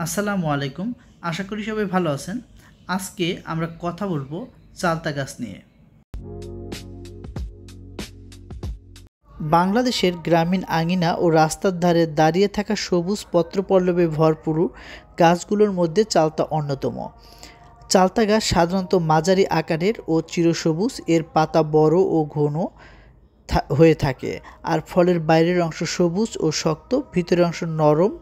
আসসালামু আলাইকুম। আশা করি সবাই ভালো আছেন। আজকে আমরা কথা বলবো চালতা গাছ নিয়ে। বাংলাদেশের গ্রামীণ আঙিনা ও রাস্তার ধারে দাঁড়িয়ে থাকা সবুজ পত্রপল্লবে ভরপুর গাছগুলোর মধ্যে চালতা অন্যতম। চালতা গাছ সাধারণত মাঝারি আকারের ও চিরসবুজ। এর পাতা বড় ও ঘন হয়ে থাকে, আর ফলের বাইরের অংশ সবুজ ও শক্ত, ভিতরের অংশ নরম,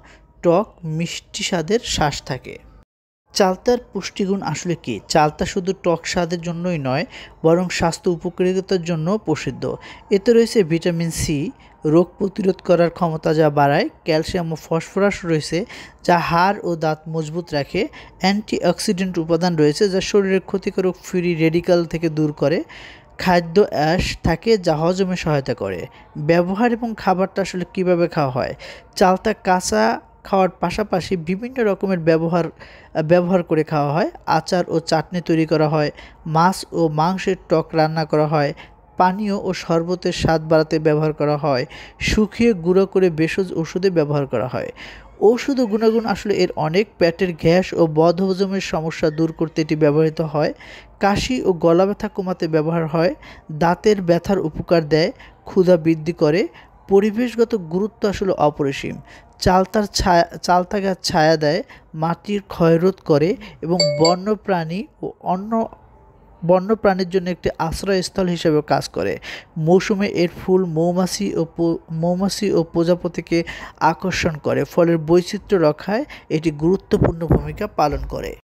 টক মিষ্টি স্বাদের শ্বাস থাকে। চালতার পুষ্টিগুণ আসলে কি? চালতা শুধু টক স্বাদের জন্যই নয়, বরং স্বাস্থ্য উপকারিতার জন্য প্রসিদ্ধ। এতে রয়েছে ভিটামিন সি, রোগ প্রতিরোধ করার ক্ষমতা যা বাড়ায়। ক্যালসিয়াম ও ফসফরাস রয়েছে, যা হাড় ও দাঁত মজবুত রাখে। অ্যান্টিঅক্সিডেন্ট উপাদান রয়েছে, যা শরীরের ক্ষতিকারক ফ্রি রেডিকাল থেকে দূর করে। খাদ্য অ্যাশ থাকে, যা হজমে সহায়তা করে। ব্যবহার এবং খাবারটা আসলে কিভাবে খাওয়া হয়? চালতা কাঁচা খাওয়ার পাশাপাশি বিভিন্ন রকমের ব্যবহার করে খাওয়া হয়। আচার ও চাটনি তৈরি করা হয়, মাছ ও মাংসের টক রান্না করা হয়, পানীয় ও শরবতের স্বাদ বাড়াতে ব্যবহার করা হয়, শুকিয়ে গুঁড়ো করে ভেষজ ওষুধে ব্যবহার করা হয়। ঔষধ ও গুণাগুণ আসলে এর অনেক। পেটের গ্যাস ও বদহজমের সমস্যা দূর করতে এটি ব্যবহৃত হয়। কাশি ও গলা ব্যথা কমাতে ব্যবহার হয়। দাঁতের ব্যথার উপকার দেয়, ক্ষুধা বৃদ্ধি করে। পরিবেশগত গুরুত্ব আসলে অপরিসীম। চালতা গাছ ছায়া দেয়, মাটির ক্ষয়রোধ করে এবং বন্যপ্রাণীর জন্য একটি আশ্রয়স্থল হিসেবে কাজ করে। মৌসুমে এর ফুল মৌমাছি ও প্রজাপতিকে আকর্ষণ করে, ফলের বৈচিত্র্য রক্ষায় এটি গুরুত্বপূর্ণ ভূমিকা পালন করে।